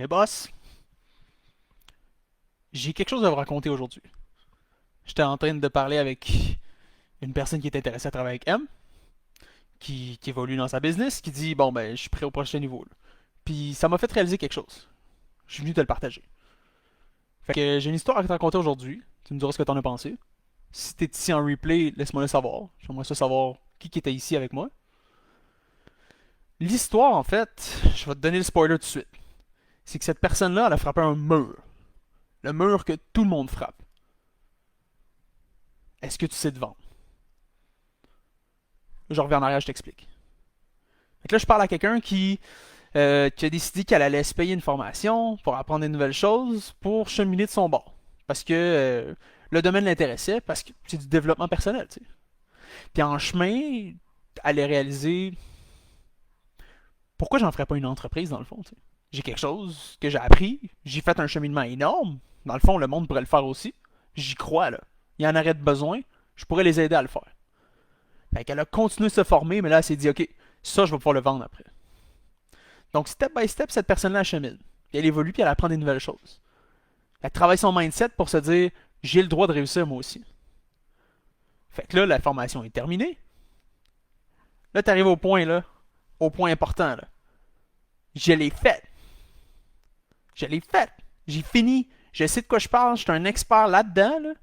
Eh boss, j'ai quelque chose à vous raconter aujourd'hui. J'étais en train de parler avec une personne qui est intéressée à travailler avec M, qui évolue dans sa business, qui dit bon ben je suis prêt au prochain niveau. Là. Puis ça m'a fait réaliser quelque chose. Je suis venu te le partager. Fait que j'ai une histoire à te raconter aujourd'hui. Tu me diras ce que t'en as pensé. Si t'es ici en replay, laisse-moi le savoir. J'aimerais ça savoir qui était ici avec moi. L'histoire, en fait, je vais te donner le spoiler tout de suite. C'est que cette personne-là, elle a frappé un mur. Le mur que tout le monde frappe. Est-ce que tu sais te vendre? Je reviens en arrière, je t'explique. Fait que là, je parle à quelqu'un qui a décidé qu'elle allait se payer une formation pour apprendre des nouvelles choses pour cheminer de son bord. Parce que le domaine l'intéressait, parce que c'est du développement personnel. Tu sais. Puis en chemin, elle a réalisé pourquoi j'en ferais pas une entreprise dans le fond. Tu sais. J'ai quelque chose que j'ai appris, j'ai fait un cheminement énorme. Dans le fond, le monde pourrait le faire aussi. J'y crois là. Il y en aurait de besoin, je pourrais les aider à le faire. Fait qu'elle a continué de se former, mais là, elle s'est dit, OK, ça, je vais pouvoir le vendre après. Donc, step by step, cette personne-là chemine. Puis elle évolue, puis elle apprend des nouvelles choses. Elle travaille son mindset pour se dire, j'ai le droit de réussir moi aussi. Fait que là, la formation est terminée. Là, tu arrives au point, là, au point important, là. Je l'ai fait. Je l'ai fait. J'ai fini. Je sais de quoi je parle. Je suis un expert là-dedans, là.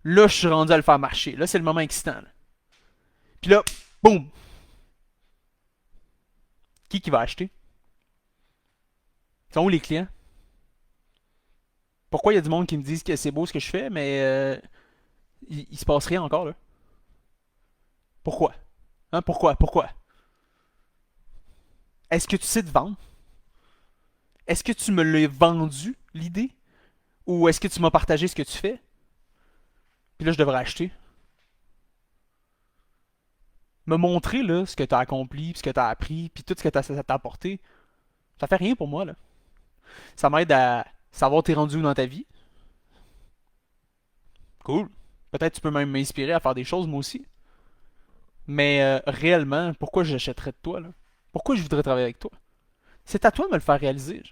Là, je suis rendu à le faire marcher. Là, c'est le moment excitant, là. Puis là, boum. Qui va acheter? Ils sont où les clients? Pourquoi il y a du monde qui me disent que c'est beau ce que je fais, mais il se passe rien encore, là? Pourquoi? Hein, pourquoi? Pourquoi? Est-ce que tu sais te vendre? Est-ce que tu me l'as vendu, l'idée? Ou est-ce que tu m'as partagé ce que tu fais? Puis là, je devrais acheter. Me montrer là, ce que tu as accompli, ce que tu as appris, puis tout ce que ça t'a apporté. Ça fait rien pour moi, là. Ça m'aide à savoir t'es rendu où dans ta vie. Cool. Peut-être tu peux même m'inspirer à faire des choses, moi aussi. Mais réellement, pourquoi j'achèterais de toi, là? Pourquoi je voudrais travailler avec toi? C'est à toi de me le faire réaliser.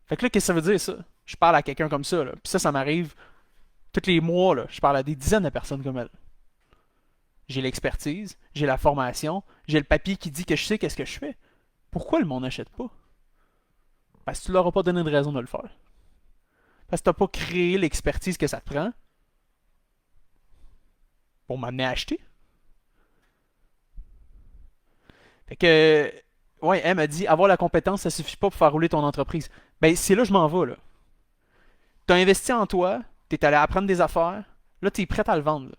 Fait que là, qu'est-ce que ça veut dire, ça? Je parle à quelqu'un comme ça, là. Puis ça m'arrive tous les mois, là. Je parle à des dizaines de personnes comme elle. J'ai l'expertise, j'ai la formation, j'ai le papier qui dit que je sais qu'est-ce que je fais. Pourquoi le monde n'achète pas? Parce que tu leur as pas donné de raison de le faire. Parce que tu n'as pas créé l'expertise que ça te prend pour m'amener à acheter. Fait que, ouais, elle m'a dit, avoir la compétence, ça suffit pas pour faire rouler ton entreprise. Ben, c'est là que je m'en vais, là. Tu as investi en toi, tu es allé apprendre des affaires, là, tu es prêt à le vendre. Là,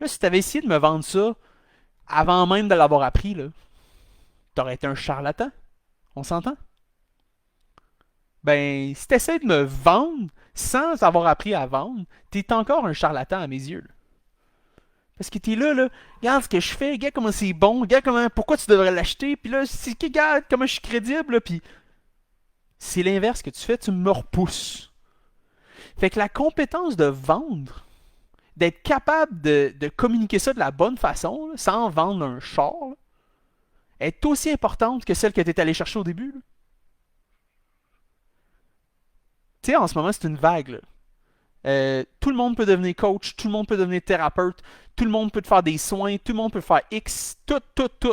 là si tu avais essayé de me vendre ça avant même de l'avoir appris, là, tu aurais été un charlatan. On s'entend? Ben, si tu essaies de me vendre sans avoir appris à vendre, tu es encore un charlatan à mes yeux. Là. Parce que t'es là, regarde ce que je fais, regarde comment c'est bon, regarde comment, pourquoi tu devrais l'acheter, puis là, regarde comment je suis crédible, là, puis c'est l'inverse que tu fais, tu me repousses. Fait que la compétence de vendre, d'être capable de communiquer ça de la bonne façon, là, sans vendre un char, là, est aussi importante que celle que tu es allé chercher au début. Tu sais, en ce moment, c'est une vague. Là. Tout le monde peut devenir coach, tout le monde peut devenir thérapeute, tout le monde peut te faire des soins, tout le monde peut faire X, tout,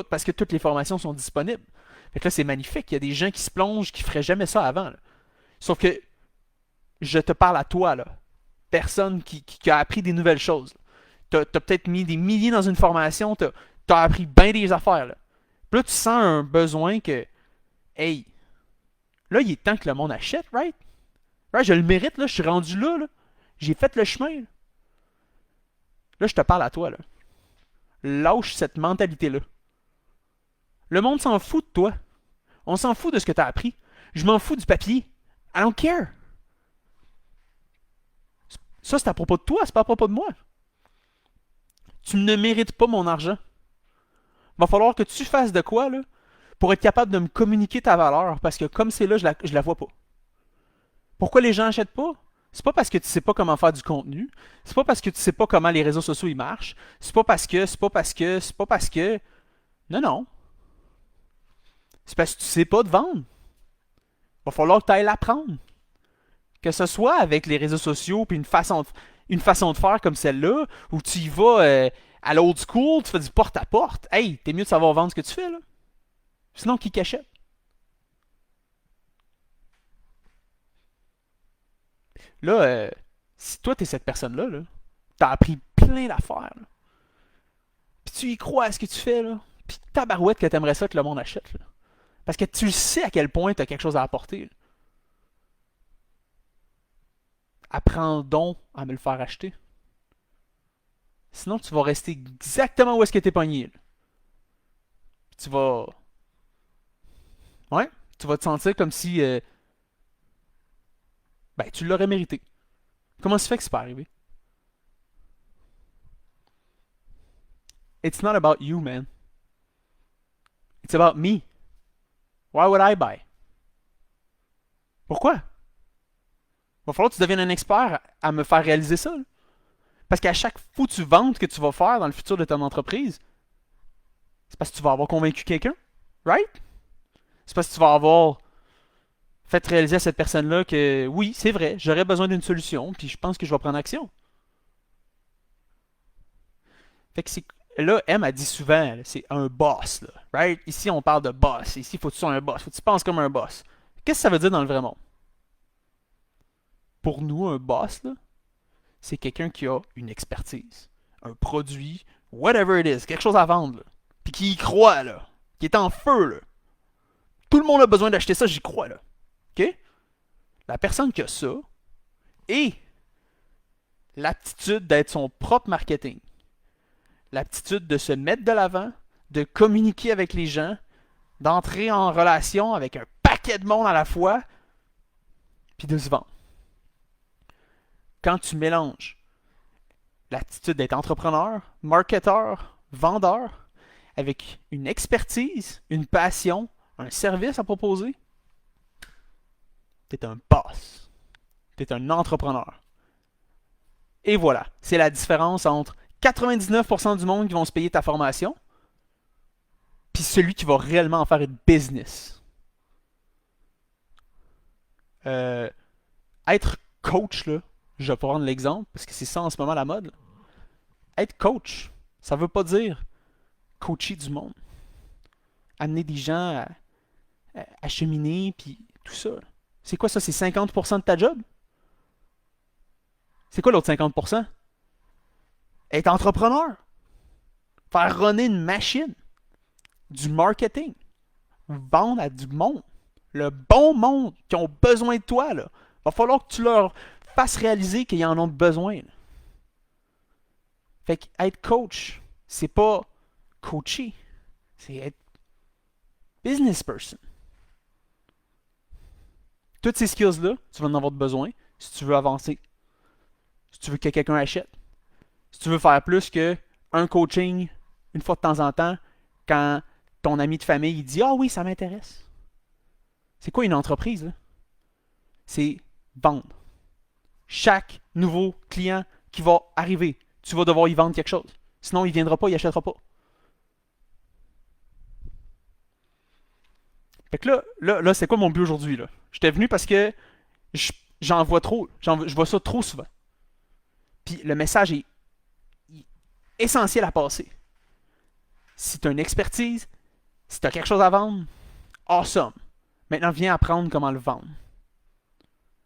parce que toutes les formations sont disponibles. Fait que là, c'est magnifique. Il y a des gens qui se plongent qui feraient jamais ça avant. Là. Sauf que je te parle à toi, là. Personne qui a appris des nouvelles choses. T'as peut-être mis des milliers dans une formation, t'as appris bien des affaires. Là. Puis là, tu sens un besoin que, hey, là, il est temps que le monde achète, right? Right, je le mérite, là, je suis rendu là, là. J'ai fait le chemin. Là. Là, je te parle à toi, là. Lâche cette mentalité-là. Le monde s'en fout de toi. On s'en fout de ce que tu as appris. Je m'en fous du papier. I don't care. Ça, c'est à propos de toi, c'est pas à propos de moi. Tu ne mérites pas mon argent. Va falloir que tu fasses de quoi, là, pour être capable de me communiquer ta valeur, parce que comme c'est là, je la vois pas. Pourquoi les gens achètent pas? C'est pas parce que tu sais pas comment faire du contenu. C'est pas parce que tu sais pas comment les réseaux sociaux ils marchent. C'est pas parce que. Non, non. C'est parce que tu sais pas te vendre. Il va falloir que tu ailles l'apprendre. Que ce soit avec les réseaux sociaux puis une façon de faire comme celle-là, où tu y vas à l'old school, tu fais du porte-à-porte. Hey, t'es mieux de savoir vendre ce que tu fais, là. Sinon, qui cachette? Là, si toi, t'es cette personne-là, là, t'as appris plein d'affaires, là. Puis tu y crois à ce que tu fais, là. Puis tabarouette que t'aimerais ça que le monde achète, là. Parce que tu sais à quel point t'as quelque chose à apporter, là. Apprends donc à me le faire acheter. Sinon, tu vas rester exactement où est-ce que t'es pogné, là. Tu vas... Ouais, tu vas te sentir comme si... ben, tu l'aurais mérité. Comment ça fait que c'est pas arrivé? It's not about you, man. It's about me. Why would I buy? Pourquoi? Va falloir que tu deviennes un expert à me faire réaliser ça, là. Parce qu'à chaque foutu vente que tu vas faire dans le futur de ton entreprise, c'est parce que tu vas avoir convaincu quelqu'un, right? C'est parce que tu vas avoir fait réaliser à cette personne-là que oui, c'est vrai, j'aurais besoin d'une solution, puis je pense que je vais prendre action. Fait que c'est. Là, M a dit souvent, là, c'est un boss, là, right? Ici, on parle de boss. Ici, il faut que tu sois un boss. Faut que tu penses comme un boss. Qu'est-ce que ça veut dire dans le vrai monde? Pour nous, un boss, là, c'est quelqu'un qui a une expertise, un produit, whatever it is, quelque chose à vendre, là, puis qui y croit, là, qui est en feu, là. Tout le monde a besoin d'acheter ça, j'y crois, là. OK? La personne qui a ça et l'aptitude d'être son propre marketing, l'aptitude de se mettre de l'avant, de communiquer avec les gens, d'entrer en relation avec un paquet de monde à la fois, puis de se vendre. Quand tu mélanges l'attitude d'être entrepreneur, marketeur, vendeur, avec une expertise, une passion, un service à proposer, t'es un boss. T'es un entrepreneur. Et voilà, c'est la différence entre 99% du monde qui vont se payer ta formation, puis celui qui va réellement en faire une business. Être coach, là, je vais prendre l'exemple, parce que c'est ça en ce moment la mode. Là. Être coach, ça veut pas dire coacher du monde. Amener des gens à cheminer, puis tout ça. C'est quoi ça? C'est 50% de ta job? C'est quoi l'autre 50%? Être entrepreneur. Faire runner une machine. Du marketing. Vendre à du monde. Le bon monde qui ont besoin de toi. Là. Va falloir que tu leur fasses réaliser qu'ils en ont besoin. Là. Fait qu'être coach, c'est pas coacher. C'est être business person. Toutes ces skills-là, tu vas en avoir besoin si tu veux avancer. Si tu veux que quelqu'un achète. Si tu veux faire plus que un coaching une fois de temps en temps quand ton ami de famille il dit « Ah oui, ça m'intéresse. » C'est quoi une entreprise? Là? C'est vendre. Chaque nouveau client qui va arriver, tu vas devoir y vendre quelque chose. Sinon, il ne viendra pas, il n'achètera pas. Fait que là, c'est quoi mon but aujourd'hui? Là? J'étais venu parce que j'en vois trop. Je vois ça trop souvent. Puis le message est essentiel à passer. Si tu as une expertise, si tu as quelque chose à vendre, awesome. Maintenant, viens apprendre comment le vendre.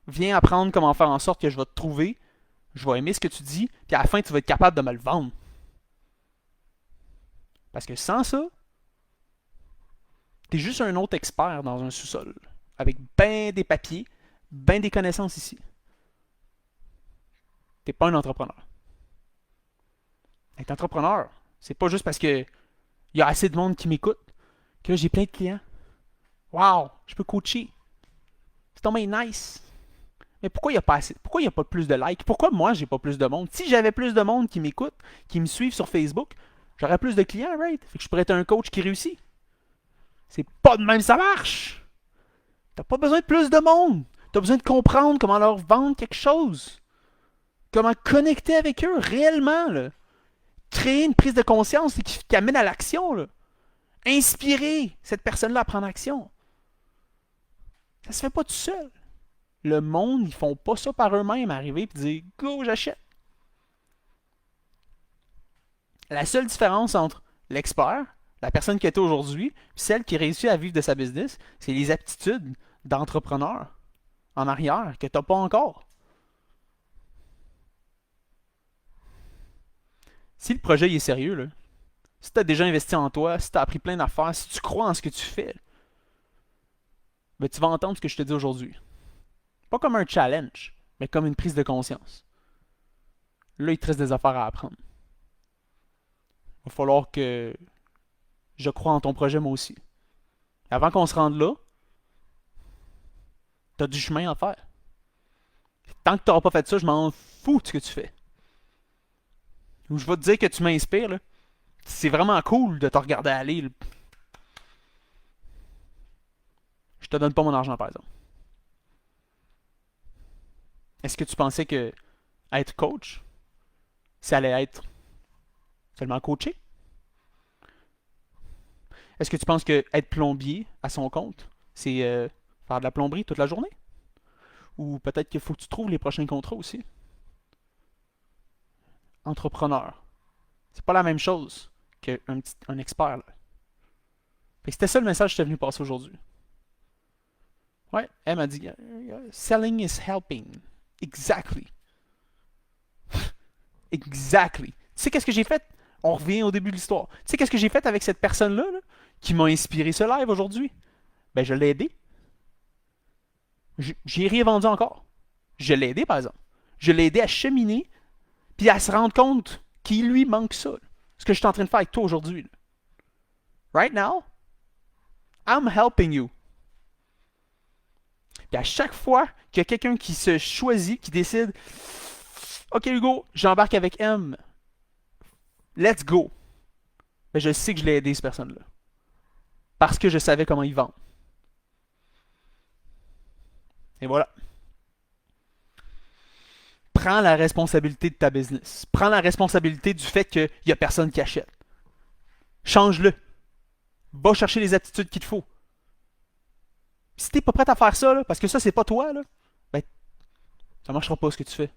Viens apprendre comment faire en sorte que je vais te trouver, je vais aimer ce que tu dis, puis à la fin, tu vas être capable de me le vendre. Parce que sans ça, t'es juste un autre expert dans un sous-sol, avec ben des papiers, ben des connaissances ici. T'es pas un entrepreneur. Être entrepreneur, c'est pas juste parce que il y a assez de monde qui m'écoute que là, j'ai plein de clients. Wow, je peux coacher. C'est tombé nice. Mais pourquoi il n'y a pas assez? Pourquoi il n'y a pas plus de likes? Pourquoi moi, j'ai pas plus de monde? Si j'avais plus de monde qui m'écoute, qui me suivent sur Facebook, j'aurais plus de clients, right? Fait que je pourrais être un coach qui réussit. C'est pas de même ça marche. T'as pas besoin de plus de monde. T'as besoin de comprendre comment leur vendre quelque chose. Comment connecter avec eux réellement, là. Créer une prise de conscience qui amène à l'action, là. Inspirer cette personne-là à prendre action. Ça se fait pas tout seul. Le monde, ils font pas ça par eux-mêmes, arriver et dire go, j'achète. La seule différence entre l'expert, la personne qui était aujourd'hui, et celle qui réussit à vivre de sa business, c'est les aptitudes d'entrepreneur en arrière que tu n'as pas encore. Si le projet il est sérieux, là, si tu as déjà investi en toi, si tu as appris plein d'affaires, si tu crois en ce que tu fais, ben, tu vas entendre ce que je te dis aujourd'hui. Pas comme un challenge, mais comme une prise de conscience. Là, il te reste des affaires à apprendre. Il va falloir que je crois en ton projet moi aussi. Avant qu'on se rende là, tu as du chemin à faire. Tant que tu n'auras pas fait ça, je m'en fous de ce que tu fais. Ou je vais te dire que tu m'inspires, là. C'est vraiment cool de te regarder aller. Là. Je te donne pas mon argent, par exemple. Est-ce que tu pensais que être coach, ça allait être seulement coacher? Est-ce que tu penses que être plombier à son compte, c'est faire de la plomberie toute la journée? Ou peut-être qu'il faut que tu trouves les prochains contrats aussi? Entrepreneur. C'est pas la même chose qu'un expert. Là. Fait que c'était ça le message que j'étais venu passer aujourd'hui. Ouais, elle m'a dit selling is helping. Exactly. Exactly. Tu sais qu'est-ce que j'ai fait? On revient au début de l'histoire. Tu sais qu'est-ce que j'ai fait avec cette personne-là là, qui m'a inspiré ce live aujourd'hui? Ben, je l'ai aidé. J'ai rien vendu encore. Je l'ai aidé, par exemple. Je l'ai aidé à cheminer, puis à se rendre compte qu'il lui manque ça. Là. Ce que je suis en train de faire avec toi aujourd'hui. Là. Right now, I'm helping you. Puis à chaque fois qu'il y a quelqu'un qui se choisit, qui décide, OK Hugo, j'embarque avec M. Let's go. Ben, je sais que je l'ai aidé, cette personne-là. Parce que je savais comment il vend. Et voilà. Prends la responsabilité de ta business. Prends la responsabilité du fait qu'il n'y a personne qui achète. Change-le. Va chercher les aptitudes qu'il te faut. Si t'es pas prêt à faire ça, là, parce que ça, c'est pas toi, là, ben, ça marchera pas ce que tu fais.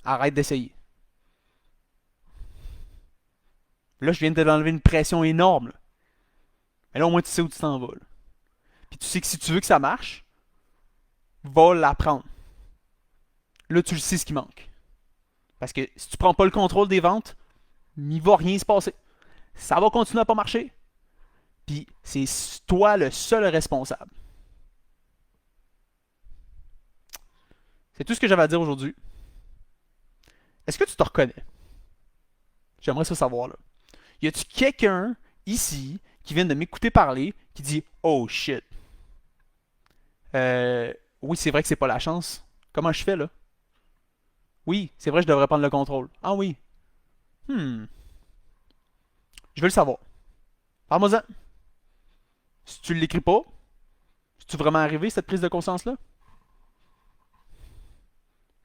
Arrête d'essayer. Là, je viens de t'enlever une pression énorme. Là. Mais là, au moins, tu sais où tu t'en vas. Là. Puis tu sais que si tu veux que ça marche, va l'apprendre. Là, tu le sais ce qui manque. Parce que si tu prends pas le contrôle des ventes, il va rien se passer. Ça va continuer à pas marcher. Puis c'est toi le seul responsable. C'est tout ce que j'avais à dire aujourd'hui. Est-ce que tu te reconnais? J'aimerais ça savoir là. Y a-tu quelqu'un ici qui vient de m'écouter parler qui dit oh shit. Oui, c'est vrai que c'est pas la chance. Comment je fais là? Oui, c'est vrai, je devrais prendre le contrôle. Ah oui. Je veux le savoir. Parle-moi-en. Si tu l'écris pas, es-tu vraiment arrivé cette prise de conscience-là?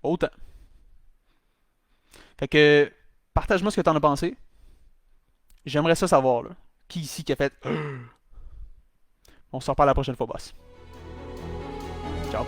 Pas autant. Fait que, partage-moi ce que t'en as pensé. J'aimerais ça savoir, là. Qui ici qui a fait. On se reparle la prochaine fois, boss. Ciao.